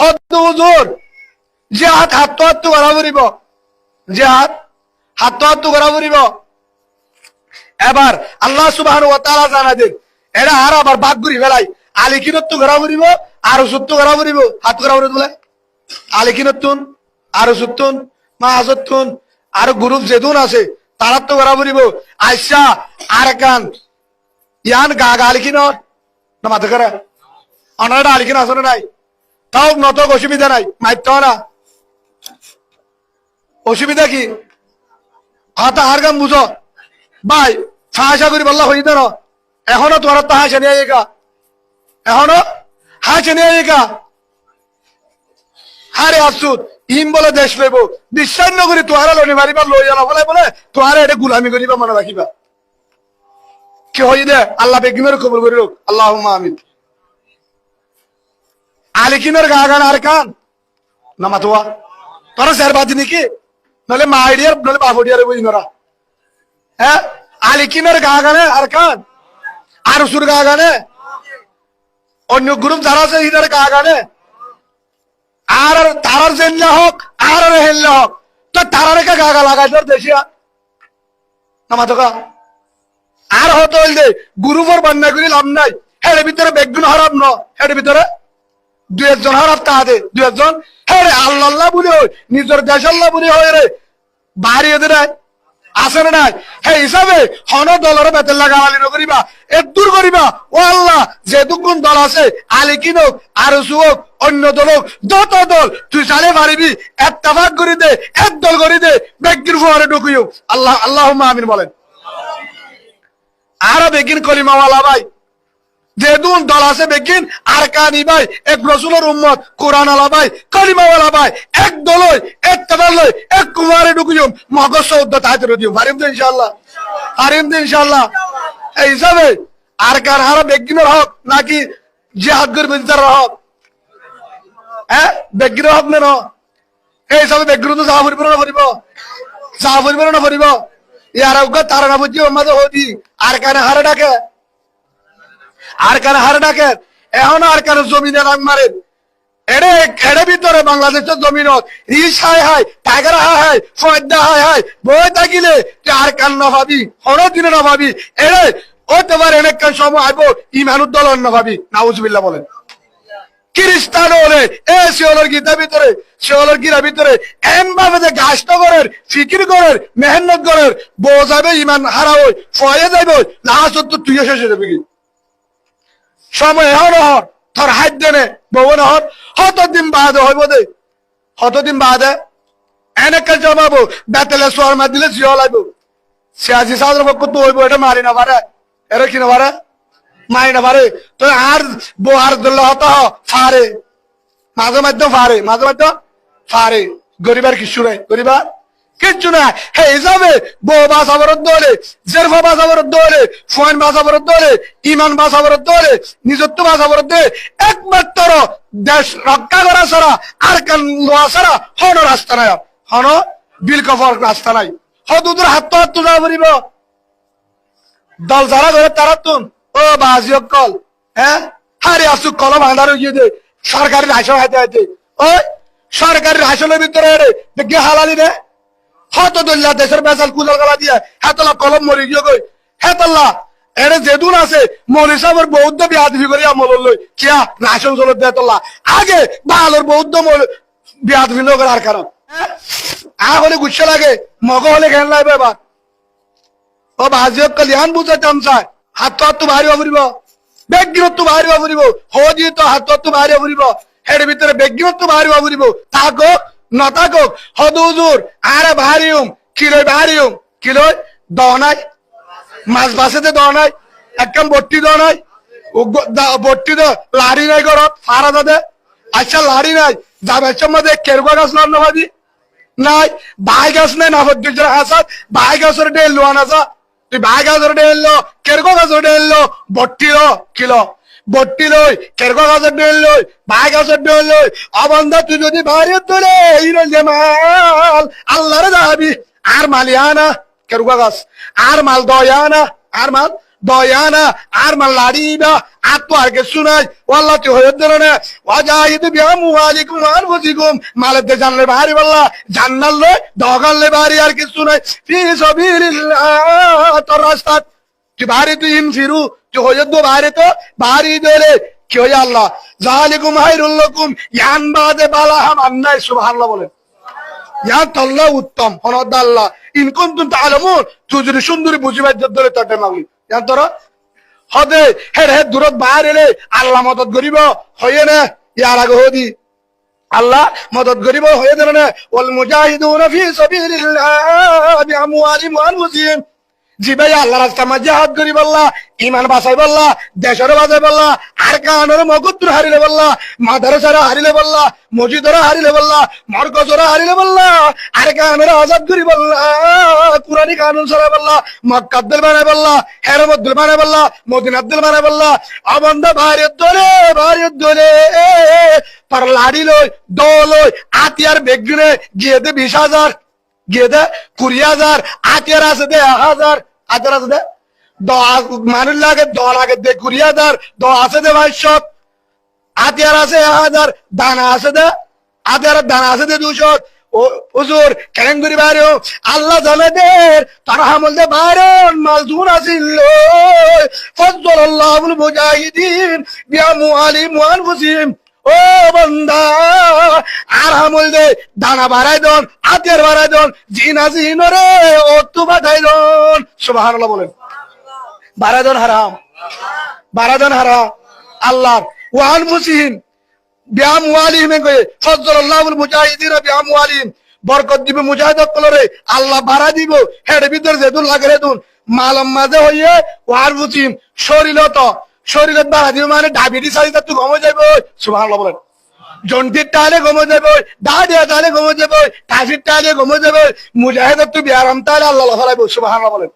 হদ্দু হুজুর জিহাদ হাত করা ফুরিব, জিহাদ হাত করা ফুরিব। এবার আল্লাহ সুবহানাহু ওয়া তাআলা জানা দেন এরা আর আবার বাদ ঘুরি ফেলাই আলিকিনত্ব করা ফুরিব আর সত্য করা ফুরিব, হাত করা ফুরিব বলে আলিকিনতুন আর সত্যুন মা আসতুন আর গ্রুপ যেদুন আছে তারা তো করা ফুরিব। আইসা আর কান ইয়ান গা গা আলিকিন না মাথা করে অনারা আলিকিন আসলে নাই তাও নত অসুবিধা নাই মাইত না অসুবিধা কি হাত আর গান বুঝো ভাই হাসা করি বললা হই না এখনো তোমার তো হাসা নিয়ে একা এখনো হাসা নিয়ে একা হারে আসুদ ইম বলে দেশ লইব বিশ্বাস নকরি তোহারা লনি মারিবা লই আনা বলে বলে তোহারা এটা গুলামি করিবা মনে রাখিবা কি হই দে আল্লাহ বেগিমের কবুল করি রোক আল্লাহুম্মা আমিন। আলিকিনের গা গান আর কান না মাতোয়া তোরা স্যার বাদি নাকি নলে মা আইডিয়ার নলে বাবুডিয়ারে বুঝি নরা হ্যাঁ আলিকিনের গা গানে আর কান আর সুর গা গানে অন্য গ্রুপ যারা আছে ইনার গা গানে আর তারার জেনলা হোক আর হেললা হোক তো তারা রেখে গা গা লাগাই তোর দেশিয়া না মাতকা আর হতো দে গ্রুপের বান্না করি লাভ নাই হের ভিতরে বেগুন হারাপ ন হের ভিতরে দুই একজন হারাপ তাহাতে দুই একজন হ্যাঁ আল্লাহ বুড়ি হয় নিজের দেশ আল্লাহ বুড়ি হয় রে বাড়িয়ে দে আছে না নাই সেই হিসাবে হন দলের বেতন লাগালি নকরিবা এর দূর করিবা ও আল্লাহ যে দুগুণ দল আছে আলি কিনক আর সুক অন্য দল হোক যত দল তুই চালে পারিবি এত্তেফাক করে দে এক দল করে দে বেগির ফুয়ারে ঢুকিও আল্লাহ আল্লাহুম্মা আমিন বলেন। আর বেগিন কলিমাওয়ালা ভাই যেদুন দল আছে বেগিন আর কানি ভাই এক রসুলের উম্মত কোরআন আলা ভাই কলিমাওয়ালা ভাই এক দলই এত্তেফাক লই এক কুমারে ঢুকিও মগজ সৌদ্দ তাইতে দিও পারিম তো ইনশাআল্লাহ পারিম তো ইনশাআল্লাহ। এই হিসাবে আর কার হারা বেগিনের হক নাকি জিহাদ করবে তার হক হ্যাঁ বেগিনের হক নেন এই হিসাবে বেগিন তো যা ফুরিব না ফুরিব যা ফুরিব না ফুরিব ইয়ার তারা না বুঝিও আমাদের হদি আর কানে হারে ডাকে আর কানে হারে ডাকে এখন আর কানে জমিনে রাং মারে এড়ে এড়ে ভিতরে বাংলাদেশের জমিনত রিস হাই হাই টাইগার হাই হাই ফয়দা হাই হাই বই থাকিলে আর কান না ভাবি হরো দিনে না ভাবি এড়ে ও তোমার অনেক কান সময় আইব ইমানুদ্দোলন না ভাবি নাউজুবিল্লাহ বলেন। খ্রিস্টান হলে এ শিওলের গীতা ভিতরে শিওলের গীতা ভিতরে এম ভাবে যে গাছট করের ফিকির করের মেহনত করের বউ যাবে ইমান হারা হই ফয়ে যাইব লাস্ট তো তুই শেষ হয়ে যাবে কি সময় এখন হর তোর হাত দেনে বউ না হর হতদিন বাদে হইব দে হতদিন বাদে এনেকে জমাবো বেতেলে সোয়ার মার দিলে শিওল আইব সিয়াসি সাধারণ পক্ষ তো হইব এটা মারি না পারে এরা কি না পারে মারি না পারে তো আর বউ আর দল্লা হত ফারে মাঝে মধ্যে ফারে মাঝে মধ্যে ফারে গরিবার কিছু নাই গরিবার কিচ্ছু না হে হিসাবে বউ বাসা বরদ্দ হলে জেরফা বাসা বরদ্দ হলে ফোন বাসা বরদ্দ হলে ইমান বাসা বরদ্দ হলে নিজত্ব বাসা বরদ্দ একমাত্র দেশ রক্ষা করা ছাড়া আর কান লোয়া ছাড়া হন রাস্তা নাই হন বিল কফর রাস্তা নাই হদুদের হাত হাত যা পড়িব দল যারা ধরে তারা তুন ও বাজি কল হ্যাঁ হারে আসু কল ভান্ডার গিয়ে দে সরকারি রাশন হাতে হাতে ওই সরকারি রাশনের ভিতরে দেখি হালালি রে হত দল্লা দেশের বেসাল কুজাল গলা দিয়ে হেতলা কলম মরি গিয়ে গই হেতল্লা এর যেদুন আছে মৌলী সাহেবের বৌদ্ধ বিয়াদবি করে আমল লই কিয়া রাশন চলত দেতল্লা আগে বালর বৌদ্ধ বিয়াদবি লোকের আর কারণ হলে গুচ্ছে লাগে মগ হলে ঘেন লাগবে এবার ও বাজি কলিয়ান বুঝে চামচায় হাত হাত ভারি ফুরিব বেগিনত ভারি ফুরিব হজি তো হাত হাত ভারি ফুরিব হের ভিতরে বেগিনত ভারি ফুরিব থাকক নথাকক হদুজুর আরে ভারিউম কিলোয় ভারিউম কিলোয় দহনাই মাছ বাসেতে দহনাই একদম বট্টি দহনাই বট্টি তো লাড়ি নাই ঘরত ফারা দাদে আচ্ছা লাড়ি নাই যাবের মধ্যে কেরুয়া গাছ না ভাবি নাই বাই গাছ নাই না হদ্দুর হাসাত বাই গাছের ডেল লোয়ান আসা তুই বাই গাছের ডেল লো কেরুয়া গাছের ডেল লো বট্টি লো কিলো বট্টি লই কেরকো গাছের ডেল লই বাই গাছের ডেল লই অবন্ধা তুই যদি ভারী তোলে হিরো জামাল আল্লাহরে যাবি আর মালিয়ানা কেরুয়া গাছ আর মাল দয়ানা আর মাল দয়ানা আর মাল লাড়িবা আর তো আর কিছু নাই ওয়াল্লাহ তুই হয়ে ধরনে ওয়াজাহিদ বিআমওয়ালিকুম ওয়া আনফুসিকুম মালেতে জানলে বাড়ি বল্লা জান্নাল্লে দগালে বাড়ি আর কিছু নাই ফি সাবিলিল্লাহ তোর রাস্তা তুই বাড়ি তুই ইনফিরু তুই হয়ে দো বাড়ি তো বাড়ি দিলে কি হয়ে আল্লাহ জালিকুম হাইরুল লাকুম ইয়ান বাদে বালাহাম আন্নাই সুবহানাল্লাহ বলেন ইয়া তাল্লাহ উত্তম হনদ আল্লাহ ইন কুনতুম তাআলামুন তুই যদি সুন্দরী বুঝিবার ধরে তটে মাগলি জান তোরা হদে হে দূরত বাইরে আল্লাহ মদত করিব হয়ে না ইয়ার আগে হদি আল্লাহ মদত করিব হয়ে দেন না ওয়াল মুজাহিদুনা ফি সাবিলিল্লাহ বিআমওয়ালিহিম ওয়া আনফুসিহিম জি ভাই আল্লাহ রাস্তা মা জিহাদ করি বললা ইমান বাঁচাই বললা দেশের বাঁচাই বললা আর কানের মগদ্র হারিলে বললা মাদ্রাসারা হারিলে বললা মসজিদরা হারিলে বললা মরকজরা হারিলে বললা আর কানের আজাদ করি বললা কুরআনি কানুন সরা বললা মক্কাদ্দল বানাই বললা হেরমদ্দল বানাই বললা মদিনাদ্দল বানাই বললা অবন্ধ ভারত দলে তার লাড়ি লই দলই আতিয়ার বেগনে গিয়ে দে 20,000 গিয়ে দে 20,000 আতিয়ার আছে দে 1,000 আতিয়ার আছে দে মানুষ লাগে 10 লাগে দে 20,000 10 আছে দে 500 আতিয়ার আছে 1,000 দানা আছে দে আতিয়ার দানা আছে দে 200 ও হুজুর কেন করি বাইরে আল্লাহ জানে দে তারা আমল দে বাইরে মালজুন আসিল ফজলাল্লাহুল মুজাহিদিন বিআমওয়ালিহিম ওয়া আনফুসিহিম ও বান্দা আর আমল দে দানা বাড়াই দন আতিয়ার বাড়াই দন জিনা জিনরে ও তু বাড়াই দন সুবহানাল্লাহ বলেন বাড়াই দন হারাম বাড়াই দন হারাম আল্লাহ ওয়া আনফুসিহিম বিআমওয়ালিহিম কই ফজলাল্লাহুল মুজাহিদিন বিআমওয়ালিহিম বরকত দিব মুজাহিদ কলরে আল্লাহ বাড়া দিব হেড ভিতর যেদুন লাগে রেদুন মালম মাঝে হইয়ে ওয়া আনফুসিহিম শরীরত বাড়া দিব মানে ডায়াবেটিস আছে তুই ঘমে যাইব সুবহানাল্লাহ বলেন জন্টির টালে ঘমে যাইব ডায়রিয়া টালে ঘমে যাইব টাইফয়েড টালে ঘমে যাইব মুজাহিদ তুই বিয়ারাম তাহলে আল্লাহ ফলাইব সুবহানাল্লাহ বলেন